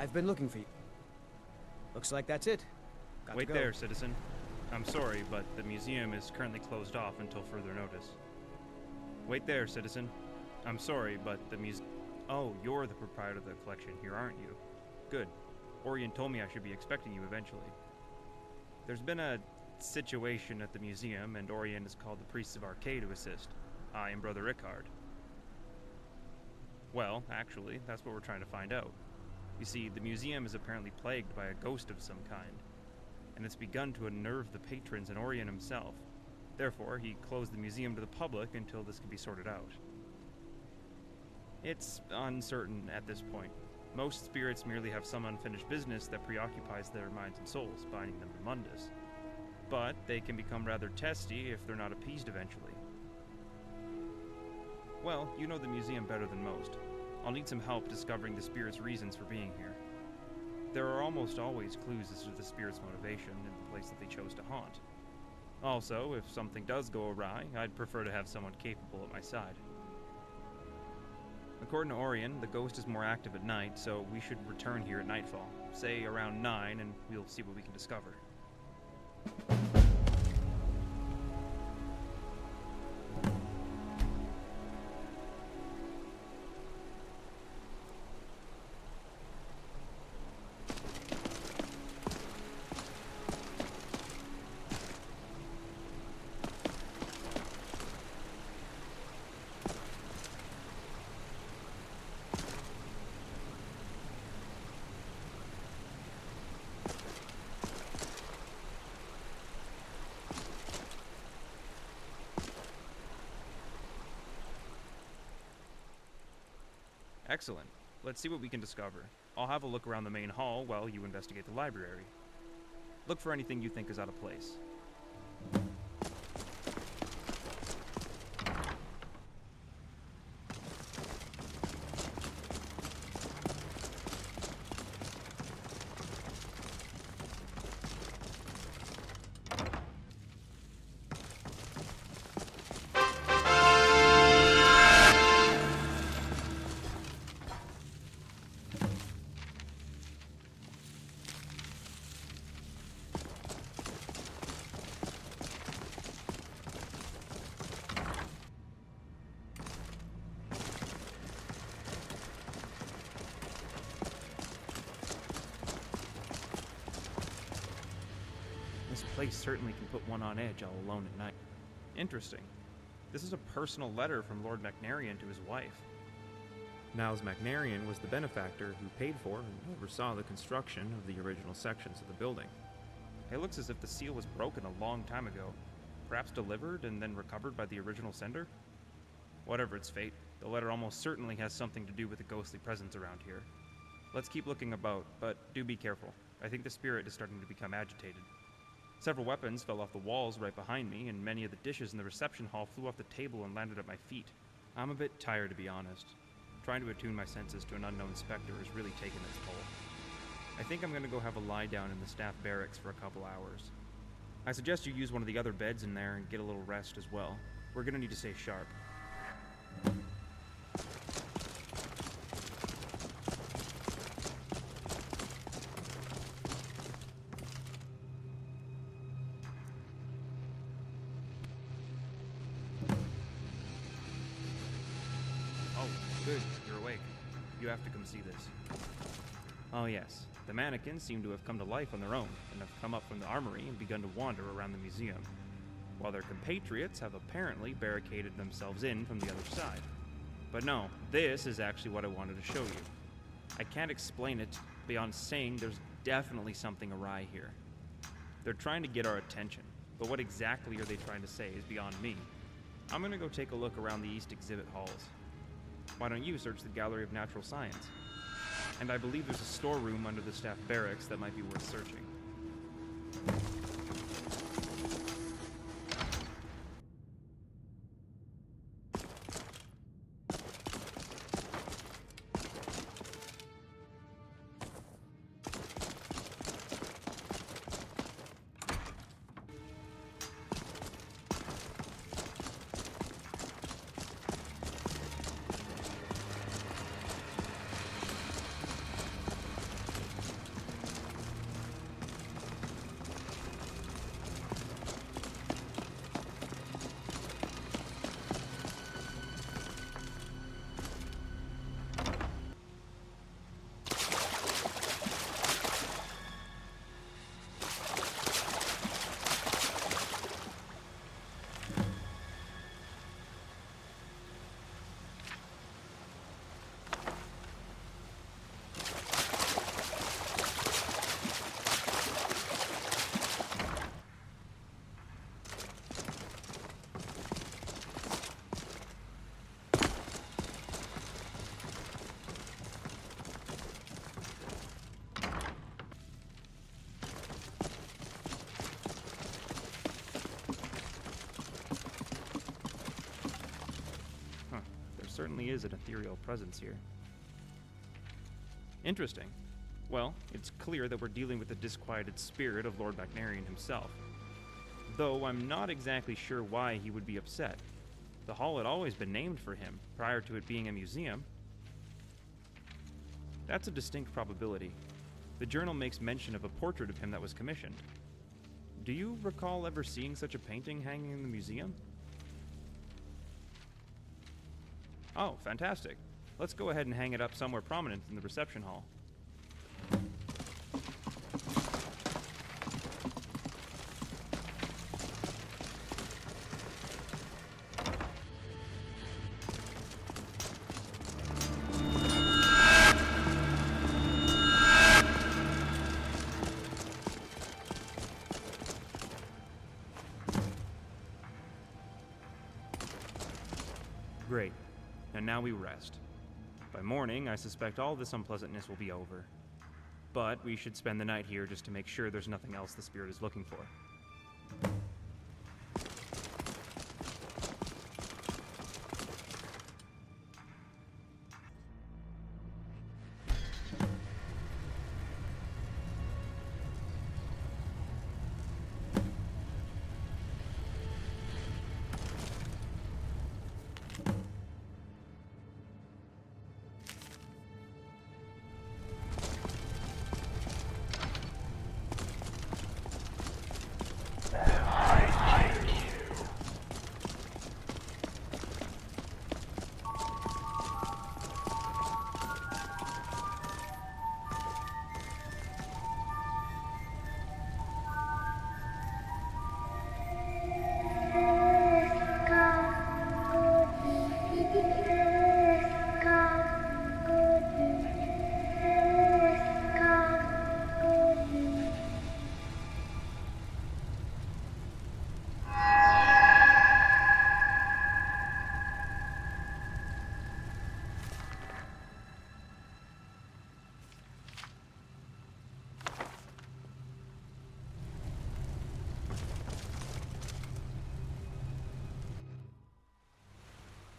I've been looking for you. Looks like that's it. Got Wait to go. there, citizen. I'm sorry, but the museum is currently closed off until further notice. Wait there, citizen. I'm sorry, but the Oh, you're the proprietor of the collection here, aren't you? Good. Orion told me I should be expecting you eventually. There's been a situation at the museum, and Orion has called the priests of Arcade to assist. I am Brother Ikard. Well, actually, that's what we're trying to find out. You see, the museum is apparently plagued by a ghost of some kind, and it's begun to unnerve the patrons and Orion himself. Therefore, he closed the museum to the public until this can be sorted out. It's uncertain at this point. Most spirits merely have some unfinished business that preoccupies their minds and souls, binding them to Mundus. But they can become rather testy if they're not appeased eventually. Well, you know the museum better than most. I'll need some help discovering the spirit's reasons for being here. There are almost always clues as to the spirit's motivation in the place that they chose to haunt. Also, if something does go awry, I'd prefer to have someone capable at my side. According to Orion, the ghost is more active at night, so we should return here at nightfall. Say around 9, and we'll see what we can discover. Excellent. Let's see what we can discover. I'll have a look around the main hall while you investigate the library. Look for anything you think is out of place. This place certainly can put one on edge all alone at night. Interesting. This is a personal letter from Lord Macnarian to his wife. Niles Macnarian was the benefactor who paid for and oversaw the construction of the original sections of the building. It looks as if the seal was broken a long time ago, perhaps delivered and then recovered by the original sender? Whatever its fate, the letter almost certainly has something to do with the ghostly presence around here. Let's keep looking about, but do be careful. I think the spirit is starting to become agitated. Several weapons fell off the walls right behind me, and many of the dishes in the reception hall flew off the table and landed at my feet. I'm a bit tired, to be honest. Trying to attune my senses to an unknown specter has really taken its toll. I think I'm going to go have a lie down in the staff barracks for a couple hours. I suggest you use one of the other beds in there and get a little rest as well. We're going to need to stay sharp. Good, you're awake. You have to come see this. Oh yes, the mannequins seem to have come to life on their own, and have come up from the armory and begun to wander around the museum, while their compatriots have apparently barricaded themselves in from the other side. But no, this is actually what I wanted to show you. I can't explain it beyond saying there's definitely something awry here. They're trying to get our attention, but what exactly are they trying to say is beyond me. I'm gonna go take a look around the East exhibit halls. Why don't you search the Gallery of Natural Science? And I believe there's a storeroom under the staff barracks that might be worth searching. certainly is an ethereal presence here. Interesting. Well, it's clear that we're dealing with the disquieted spirit of Lord Macnarian himself. Though I'm not exactly sure why he would be upset. The hall had always been named for him, prior to it being a museum. That's a distinct probability. The journal makes mention of a portrait of him that was commissioned. Do you recall ever seeing such a painting hanging in the museum? Oh, fantastic. Let's go ahead and hang it up somewhere prominent in the reception hall. Great. And now we rest. By morning, I suspect all this unpleasantness will be over. But we should spend the night here just to make sure there's nothing else the spirit is looking for.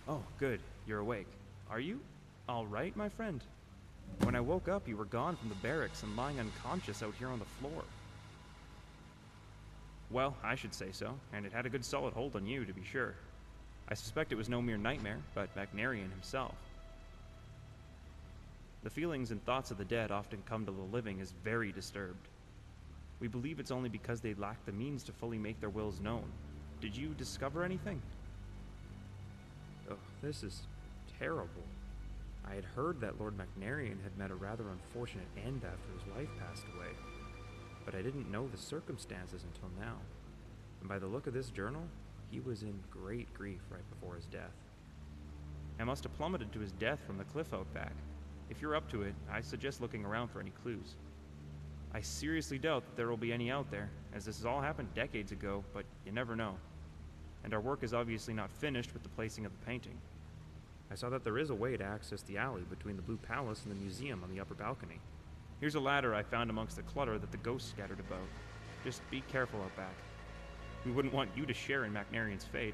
Oh, good. You're awake. Are you all right, my friend? When I woke up, you were gone from the barracks and lying unconscious out here on the floor. Well, I should say so, and it had a good solid hold on you, to be sure. I suspect it was no mere nightmare, but Macnarian himself. The feelings and thoughts of the dead often come to the living as very disturbed. We believe it's only because they lack the means to fully make their wills known. Did you discover anything? Oh, this is terrible. I had heard that Lord Macnarian had met a rather unfortunate end after his wife passed away, but I didn't know the circumstances until now. And by the look of this journal, he was in great grief right before his death. I must have plummeted to his death from the cliff out back. If you're up to it, I suggest looking around for any clues. I seriously doubt that there will be any out there, as this has all happened decades ago, but you never know. And our work is obviously not finished with the placing of the painting. I saw that there is a way to access the alley between the Blue Palace and the museum on the upper balcony. Here's a ladder I found amongst the clutter that the ghosts scattered about. Just be careful out back. We wouldn't want you to share in Macnarian's fate.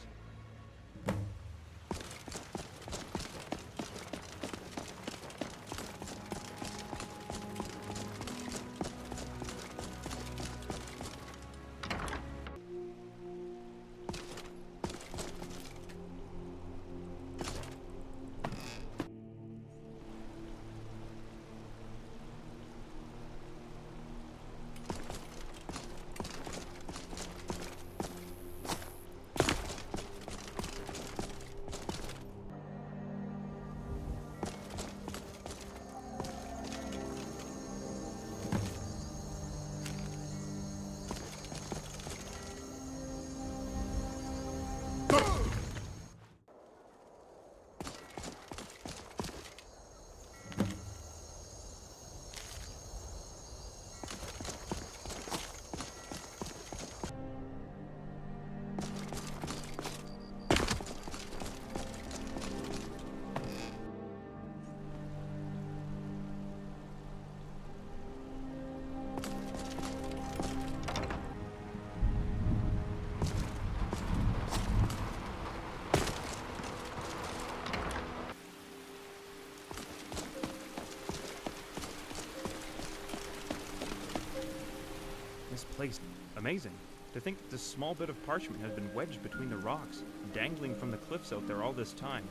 place amazing. To think that this small bit of parchment has been wedged between the rocks, dangling from the cliffs out there all this time,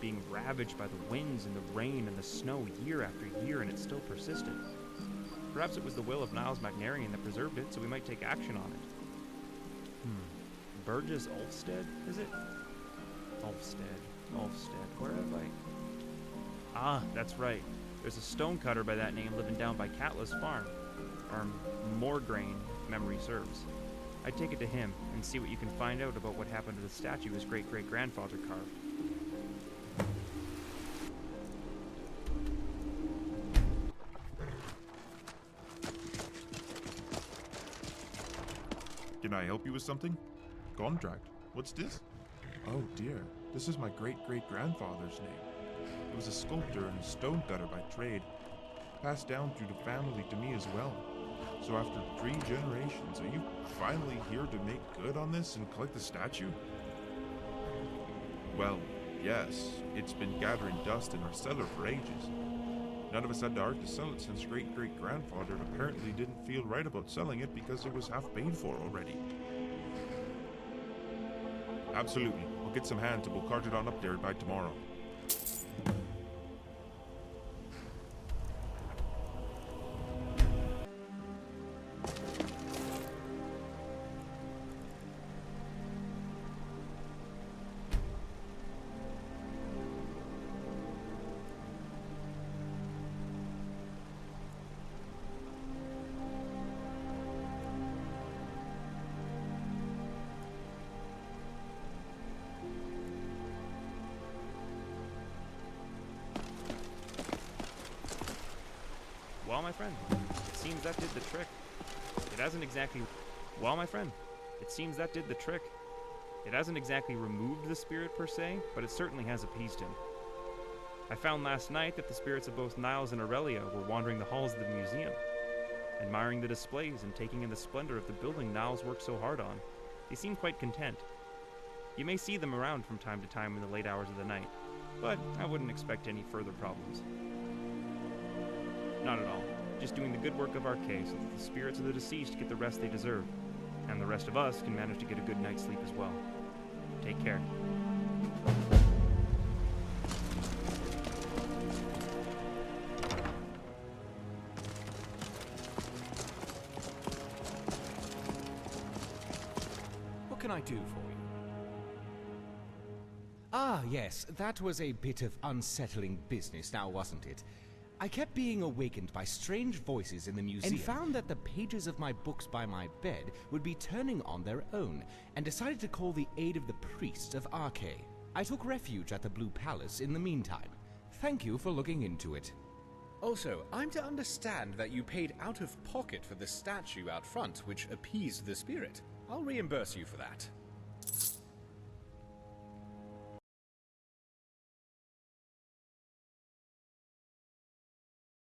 being ravaged by the winds and the rain and the snow year after year, and it still persisted. Perhaps it was the will of Niles Magnarian that preserved it, so we might take action on it. Burgess Olfstead, is it? Olfstead, where have I... Ah, that's right. There's a stonecutter by that name living down by Catla's farm. Or Morgaine, if memory serves. I'd take it to him and see what you can find out about what happened to the statue his great-great-grandfather carved. Can I help you with something? Contract. What's this? Oh dear, this is my great-great-grandfather's name. He was a sculptor and a stonecutter by trade, passed down through the family to me as well. So after 3 generations, are you finally here to make good on this and collect the statue? Well, yes, it's been gathering dust in our cellar for ages. None of us had the heart to sell it since great-great-grandfather apparently didn't feel right about selling it because it was half paid for already. Absolutely. We'll get some hands and we'll cart it on up there by tomorrow. Well, my friend, it seems that did the trick. It hasn't exactly... Well, my friend, it seems that did the trick. It hasn't exactly removed the spirit per se, but it certainly has appeased him. I found last night that the spirits of both Niles and Aurelia were wandering the halls of the museum, admiring the displays and taking in the splendor of the building Niles worked so hard on. They seem quite content. You may see them around from time to time in the late hours of the night, but I wouldn't expect any further problems. Not at all. Just doing the good work of our case so that the spirits of the deceased get the rest they deserve, and the rest of us can manage to get a good night's sleep as well. Take care. What can I do for you? Ah, yes, that was a bit of unsettling business now, wasn't it? I kept being awakened by strange voices in the museum and found that the pages of my books by my bed would be turning on their own, and decided to call the aid of the priests of Arche. I took refuge at the Blue Palace in the meantime. Thank you for looking into it. Also, I'm to understand that you paid out of pocket for the statue out front, which appeased the spirit. I'll reimburse you for that.